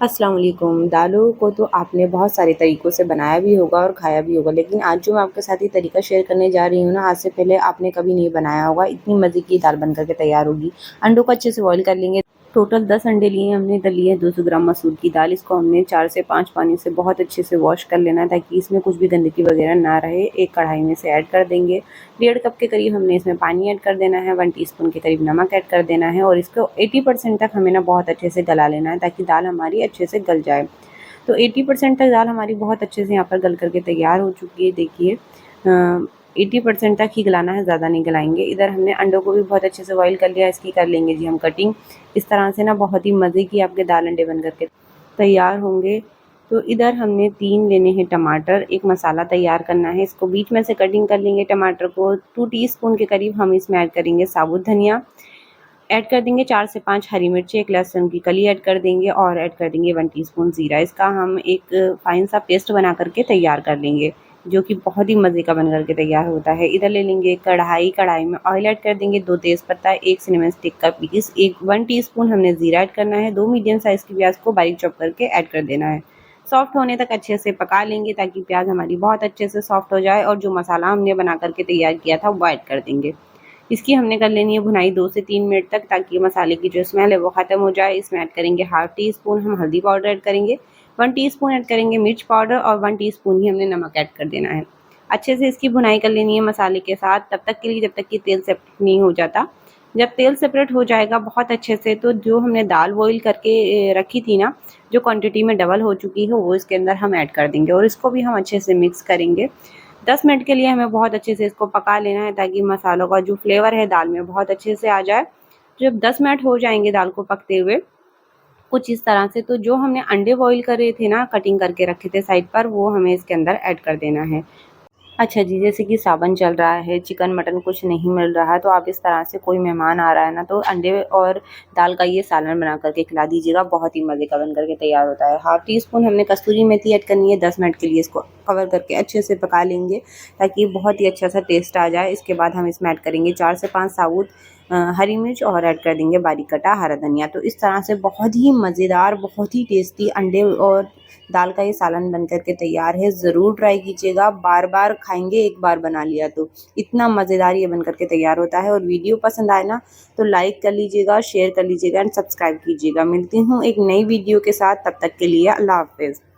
अस्सलाम वालेकुम। दालों को तो आपने बहुत सारे तरीक़ों से बनाया भी होगा और खाया भी होगा, लेकिन आज जो मैं आपके साथ ये तरीका शेयर करने जा रही हूँ ना, आज से पहले आपने कभी नहीं बनाया होगा। इतनी मज़े की दाल बन कर के तैयार होगी। अंडों को अच्छे से बॉयल कर लेंगे। टोटल 10 अंडे लिए हमने, लिए 200 ग्राम मसूर की दाल। इसको हमने 4 से 5 पानी से बहुत अच्छे से वॉश कर लेना है ताकि इसमें कुछ भी गंदगी वगैरह ना रहे। एक कढ़ाई में से ऐड कर देंगे। 1.5 कप के करीब हमने इसमें पानी ऐड कर देना है। 1 टीस्पून के करीब नमक ऐड कर देना है और इसको 80% तक हमें ना बहुत अच्छे से गला लेना है ताकि दाल हमारी अच्छे से गल जाए। तो 80% तक दाल हमारी बहुत अच्छे से यहाँ पर गल करके तैयार हो चुकी है। देखिए 80% तक ही गलाना है, ज़्यादा नहीं गलाएंगे। इधर हमने अंडों को भी बहुत अच्छे से बॉईल कर लिया। इसकी कर लेंगे जी हम कटिंग। इस तरह से ना बहुत ही मज़े की आपके दाल अंडे बन करके तैयार होंगे। तो इधर हमने 3 लेने हैं टमाटर। एक मसाला तैयार करना है, इसको बीच में से कटिंग कर लेंगे टमाटर को। 2 टीस्पून के करीब हम इसमें ऐड करेंगे साबुत धनिया। ऐड कर देंगे 4 से 5 हरी मिर्ची, एक लहसुन की कली ऐड कर देंगे और ऐड कर देंगे 1 टीस्पून ज़ीरा। इसका हम एक फाइन सा पेस्ट बना करके तैयार कर लेंगे, जो कि बहुत ही मज़े का बन करके तैयार होता है। इधर ले लेंगे कढ़ाई में ऑयल ऐड कर देंगे, 2 तेज़पत्ता, 1 सिनेमन स्टिक का पीस, 1 टीस्पून हमने ज़ीरा ऐड करना है। 2 मीडियम साइज़ की प्याज को बारीक चॉप करके ऐड कर देना है। सॉफ्ट होने तक अच्छे से पका लेंगे ताकि प्याज हमारी बहुत अच्छे से सॉफ्ट हो जाए और जो मसाला हमने बना करके तैयार किया था वो ऐड कर देंगे। इसकी हमने कर लेनी है भुनाई 2 से 3 मिनट तक ताकि मसाले की जो स्मेल है वो ख़त्म हो जाए। इसमें ऐड करेंगे हाफ़ टी स्पून हम हल्दी पाउडर ऐड करेंगे, 1 टीस्पून ऐड करेंगे मिर्च पाउडर और 1 टीस्पून ही हमने नमक ऐड कर देना है। अच्छे से इसकी भुनाई कर लेनी है मसाले के साथ तब तक के लिए जब तक कि तेल सेपरेट नहीं हो जाता। जब तेल सेपरेट हो जाएगा बहुत अच्छे से, तो जो हमने दाल बॉईल करके रखी थी ना, जो क्वांटिटी में डबल हो चुकी है, वो इसके अंदर हम ऐड कर देंगे और इसको भी हम अच्छे से मिक्स करेंगे। 10 मिनट के लिए हमें बहुत अच्छे से इसको पका लेना है ताकि मसालों का जो फ्लेवर है दाल में बहुत अच्छे से आ जाए। जब 10 मिनट हो जाएंगे दाल को पकते हुए कुछ इस तरह से, तो जो हमने अंडे बॉईल करे थे ना, कटिंग करके रखे थे साइड पर, वो हमें इसके अंदर ऐड कर देना है। अच्छा जी, जैसे कि सावन चल रहा है, चिकन मटन कुछ नहीं मिल रहा है, तो आप इस तरह से कोई मेहमान आ रहा है ना, तो अंडे और दाल का ये सालन बना करके खिला दीजिएगा। बहुत ही मज़े का बन करके तैयार होता है। हाफ़ टी स्पून हमने कस्तूरी मेथी ऐड करनी है। 10 मिनट के लिए इसको कवर करके अच्छे से पका लेंगे ताकि बहुत ही अच्छा सा टेस्ट आ जाए। इसके बाद हम इसमें ऐड करेंगे 4 से 5 साबुत हरी मिर्च और ऐड कर देंगे बारीक कटा हरा धनिया। तो इस तरह से बहुत ही मज़ेदार, बहुत ही टेस्टी अंडे और दाल का ये सालन बन कर के तैयार है। ज़रूर ट्राई कीजिएगा, बार-बार खाएँगे, एक बार बना लिया तो। इतना मज़ेदार ये बन कर के तैयार होता है। और वीडियो पसंद आए ना तो लाइक कर लीजिएगा, शेयर कर लीजिएगा एंड सब्सक्राइब कीजिएगा। मिलती हूँ एक नई वीडियो के साथ, तब तक के लिए अल्लाह हाफ़िज़।